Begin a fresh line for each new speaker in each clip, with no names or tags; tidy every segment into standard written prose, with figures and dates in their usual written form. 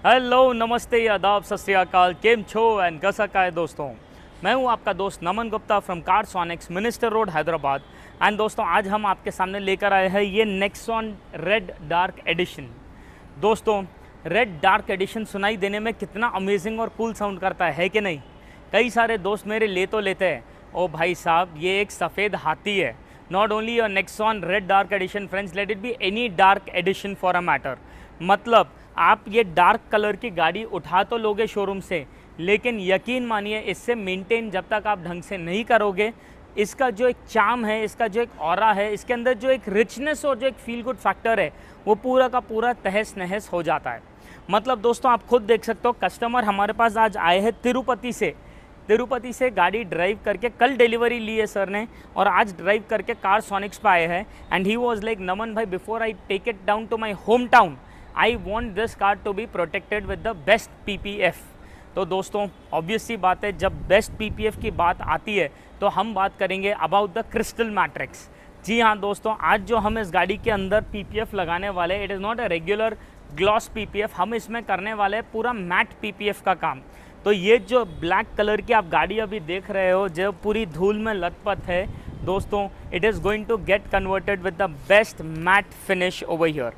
Hello, नमस्ते, आदाब, सत श्री अकाल, केम छो एंड कैसा का है दोस्तों। मैं हूं आपका दोस्त Naman Gupta from Carsonics, minister road, Hyderabad. And दोस्तों, आज हम आपके सामने लेकर आए हैं ये नेक्सॉन रेड डार्क एडिशन। दोस्तों, रेड डार्क एडिशन सुनाई देने में कितना अमेजिंग और कूल साउंड करता है कि नहीं। कई सारे दोस्त मेरे ले तो लेते हैं, ओ भाई साहब ये एक सफ़ेद हाथी है। Not only a Nexon red dark addition friends, let it be any dark edition for a matter. मतलब आप ये डार्क कलर की गाड़ी उठा तो लोगे शोरूम से, लेकिन यकीन मानिए इससे मेंटेन जब तक आप ढंग से नहीं करोगे, इसका जो एक चार्म है, इसका जो एक ऑरा है, इसके अंदर जो एक रिचनेस और जो एक फील गुड फैक्टर है, वो पूरा का पूरा तहस नहस हो जाता है। मतलब दोस्तों, आप खुद देख सकते हो, कस्टमर हमारे पास आज आए हैं तिरुपति से गाड़ी ड्राइव करके, कल डिलीवरी ली है सर ने, और आज ड्राइव करके कार्सोनिक्स पे आए हैं। And he was like, Naman भाई, before I take it down to my home town, I want this car to be protected with the best PPF। तो दोस्तों, ऑब्वियस सी बात है, जब बेस्ट PPF की बात आती है तो हम बात करेंगे अबाउट द क्रिस्टल मैट्रिक्स। जी हाँ दोस्तों, आज जो हम इस गाड़ी के अंदर PPF लगाने वाले हैं, it is not a regular gloss PPF, हम इसमें करने वाले हैं पूरा मैट PPF का काम। तो ये जो ब्लैक कलर की आप गाड़ी अभी देख रहे हो, जो पूरी धूल में लथपथ है दोस्तों, it is going to get converted with the best matte finish over here.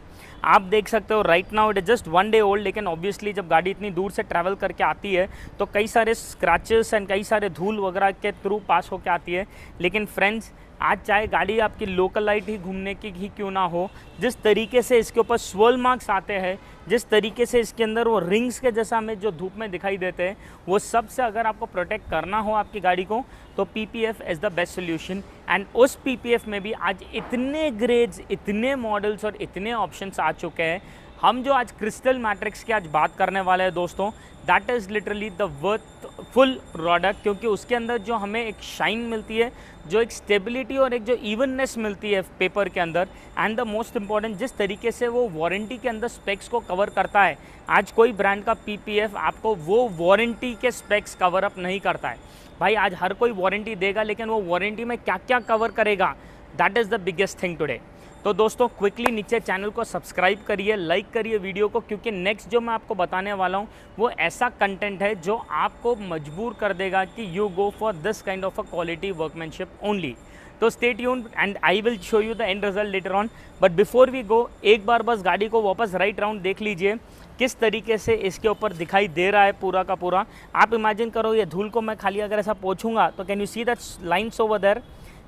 आप देख सकते हो right now it is just 1 day old, लेकिन ऑब्वियसली जब गाड़ी इतनी दूर से ट्रैवल करके आती है तो कई सारे स्क्रैचेस एंड कई सारे धूल वगैरह के थ्रू पास होके आती है। लेकिन फ्रेंड्स, आज चाहे गाड़ी आपकी लोकल लाइट ही घूमने की ही क्यों ना हो, जिस तरीके से इसके ऊपर स्वर्ल मार्क्स आते हैं, जिस तरीके से इसके अंदर वो रिंग्स के जैसा हमें जो धूप में दिखाई देते हैं, वो सब से अगर आपको प्रोटेक्ट करना हो आपकी गाड़ी को, तो PPF is the best solution. And उस PPF में भी आज इतने ग्रेड्स, इतने मॉडल्स और इतने ऑप्शंस आ चुके हैं। हम जो आज क्रिस्टल मैट्रिक्स की आज बात करने वाले हैं दोस्तों, that is literally the worthful product, क्योंकि उसके अंदर जो हमें एक शाइन मिलती है, जो एक स्टेबिलिटी और एक जो इवननेस मिलती है पेपर के अंदर, एंड द मोस्ट इम्पॉर्टेंट, जिस तरीके से वो वारंटी के अंदर स्पेक्स को कवर करता है। आज कोई ब्रांड का PPF आपको वो वारंटी के स्पेक्स कवर अप नहीं करता है। भाई आज हर कोई वारंटी देगा, लेकिन वो वारंटी में क्या क्या कवर करेगा, that is the biggest thing today. तो दोस्तों, क्विकली नीचे चैनल को सब्सक्राइब करिए, लाइक करिए वीडियो को, क्योंकि नेक्स्ट जो मैं आपको बताने वाला हूँ वो ऐसा कंटेंट है जो आपको मजबूर कर देगा कि you go for this kind of a quality workmanship only. तो stay tuned and I will show you the end result later on. But before we go, एक बार बस गाड़ी को वापस राइट राउंड देख लीजिए, किस तरीके से इसके ऊपर दिखाई दे रहा है पूरा का पूरा। आप इमेजिन करो, ये धूल को मैं खाली अगर ऐसा पोंछूंगा तो can you see that lines over there,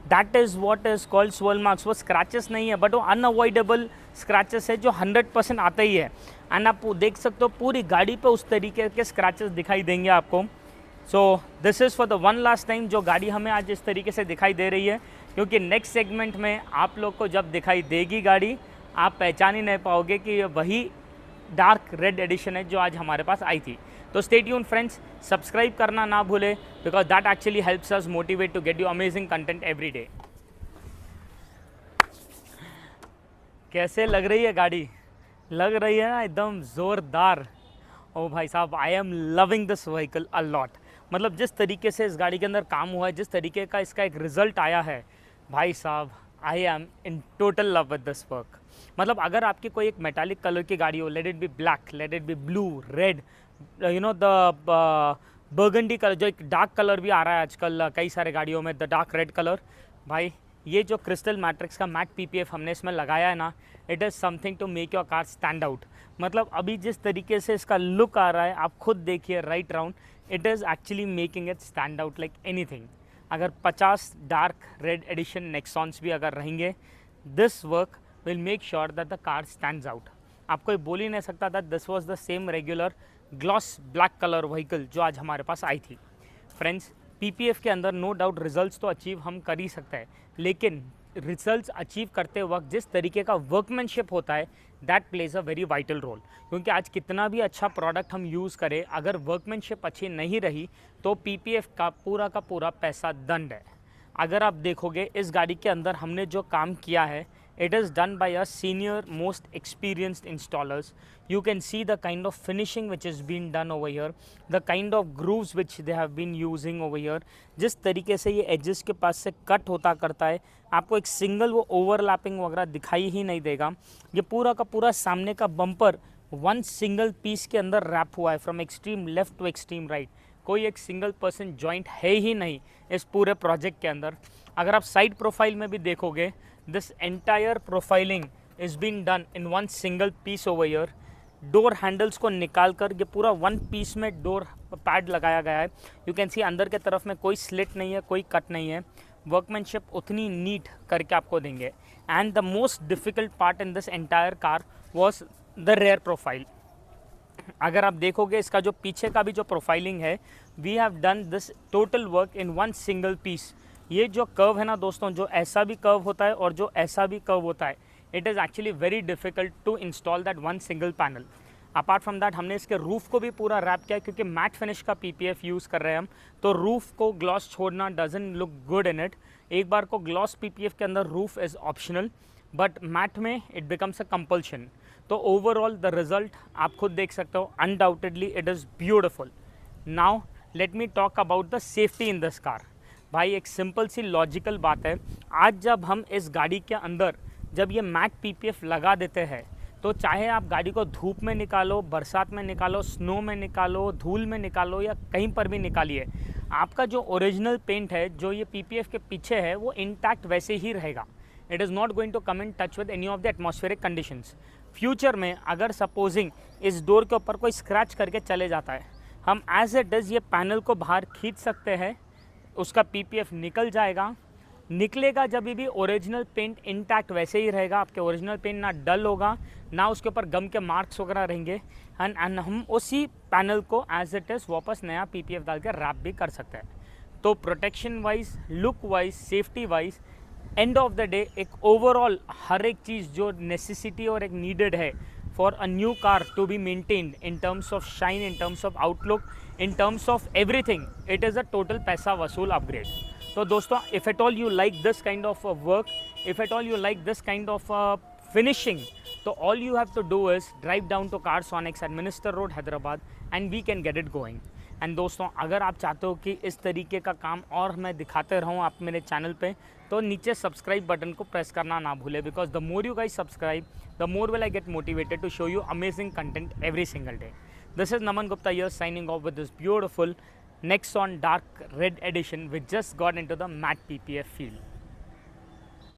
that is what is called swirl marks. वो स्क्रैचेस नहीं है, बट वो अनअवॉइडेबल स्क्रैचेस है जो 100% आते ही है। एंड आप देख सकते हो पूरी गाड़ी पे उस तरीके के स्क्रैचेस दिखाई देंगे आपको। So this is for the one last time जो गाड़ी हमें आज इस तरीके से दिखाई दे रही है, क्योंकि नेक्स्ट सेगमेंट में आप लोग को जब दिखाई देगी गाड़ी, आप पहचान ही नहीं पाओगे कि ये वही डार्क रेड एडिशन है जो आज हमारे पास आई थी। तो स्टे ट्यून्ड फ्रेंड्स, सब्सक्राइब करना ना भूले, because that actually helps us motivate to get you amazing content every day. कैसे लग रही है गाड़ी? लग रही है ना एकदम ज़ोरदार। ओ भाई साहब, I am loving this vehicle a lot. मतलब जिस तरीके से इस गाड़ी के अंदर काम हुआ है, जिस तरीके का इसका एक रिज़ल्ट आया है, भाई साहब I am in total love with this work. मतलब अगर आपकी कोई एक मेटालिक कलर की गाड़ी हो, let it be black, let it be blue, red, you know the burgundy colour, जो एक डार्क कलर भी आ रहा है आजकल कई सारे गाड़ियों में, द डार्क रेड कलर, भाई ये जो क्रिस्टल मैट्रिक्स का मैट PPF हमने इसमें लगाया है ना, it is something to make your car stand out. मतलब अभी जिस तरीके से इसका लुक आ रहा है, आप खुद देखिए right round, it is actually making it stand out like anything. अगर 50 डार्क रेड एडिशन नेक्सॉन्स भी अगर रहेंगे, this work will make sure that the car stands out. आपको ये बोल ही नहीं सकता that this was the same regular gloss black colour vehicle जो आज हमारे पास आई थी। फ्रेंड्स, PPF के अंदर नो डाउट रिजल्ट्स तो अचीव हम कर ही सकते हैं, लेकिन रिजल्ट्स अचीव करते वक्त जिस तरीके का वर्कमैनशिप होता है, that plays a very vital role. क्योंकि आज कितना भी अच्छा प्रोडक्ट हम यूज़ करें, अगर वर्कमैनशिप अच्छी नहीं रही तो PPF का पूरा पैसा दंड है। अगर आप देखोगे इस गाड़ी के अंदर हमने जो काम किया है, it is done by a senior most experienced installers. You can see the kind of finishing which is being done over here, the kind of grooves which they have been using over here. जिस तरीके से ये edges के पास से cut होता करता है, आपको एक सिंगल वो ओवरलैपिंग वगैरह दिखाई ही नहीं देगा। ये पूरा का पूरा सामने का बम्पर वन सिंगल पीस के अंदर रैप हुआ है from extreme left to extreme right. कोई एक सिंगल पर्सन जॉइंट है ही नहीं इस पूरे प्रोजेक्ट के अंदर। अगर आप साइड प्रोफाइल में भी देखोगे, this entire profiling is been done in one single piece over year. Door handles को निकाल कर ये पूरा वन पीस में डोर पैड लगाया गया है। यू कैन सी अंदर के तरफ में कोई स्लिट नहीं है, कोई कट नहीं है। वर्कमैनशिप उतनी नीट करके आपको देंगे। And the most difficult part in this entire car was the rare profile. अगर आप देखोगे इसका जो पीछे का भी जो प्रोफाइलिंग है, we have done this total work in one single piece. ये जो कर्व है ना दोस्तों, जो ऐसा भी कर्व होता है और जो ऐसा भी कर्व होता है, it is actually very difficult to install that one single panel. Apart from that हमने इसके रूफ़ को भी पूरा रैप किया, क्योंकि मैट फिनिश का पीपीएफ यूज़ कर रहे हैं हम, तो रूफ़ को ग्लॉस छोड़ना doesn't look good in it. एक बार को ग्लॉस पीपीएफ के अंदर roof is optional, but matte में इट बिकम्स अ कंपल्शन। तो ओवरऑल द रिजल्ट आप खुद देख सकते हो, undoubtedly it is beautiful. Now let me talk about the safety in this car. भाई एक सिंपल सी लॉजिकल बात है, आज जब हम इस गाड़ी के अंदर जब ये मैट पीपीएफ लगा देते हैं, तो चाहे आप गाड़ी को धूप में निकालो, बरसात में निकालो, स्नो में निकालो, धूल में निकालो या कहीं पर भी निकालिए, आपका जो ओरिजिनल पेंट है जो ये पीपीएफ के पीछे है वो इंटैक्ट वैसे ही रहेगा। It is not going to come in touch with any of the atmospheric conditions. Future में अगर सपोजिंग इस डोर के ऊपर कोई स्क्रैच करके चले जाता है, हम एज इट इज़ ये पैनल को बाहर खींच सकते हैं, उसका पीपीएफ निकल जाएगा। निकलेगा जब भी ओरिजिनल पेंट इंटैक्ट वैसे ही रहेगा। आपके ओरिजिनल पेंट ना डल होगा, ना उसके ऊपर गम के मार्क्स वगैरह रहेंगे। एंड हम उसी पैनल को एज इट इज़ वापस नया पीपीएफ डाल के रैप भी कर सकते हैं। तो protection wise, look wise, safety wise, end of the day एक ओवरऑल हर एक चीज़ जो नेसेसिटी और एक नीडेड है for a new car to be maintained in terms of shine, in terms of outlook, in terms of everything, it is a total पैसा वसूल upgrade. तो दोस्तों, if at all you like this kind of work, if at all you like this kind of finishing, तो all you have to do is drive down to Carsonics at Minister Road, Hyderabad, and we can get it going. And दोस्तों, अगर आप चाहते हो कि इस तरीके का काम और मैं दिखाते रहूँ आप मेरे चैनल पे, तो नीचे सब्सक्राइब बटन को प्रेस करना ना भूले, because the more you guys subscribe, the more will I get motivated to show you amazing content every single day. This is Naman Gupta here signing off with this beautiful Nexon Dark Red Edition which just got into the matte PPF field.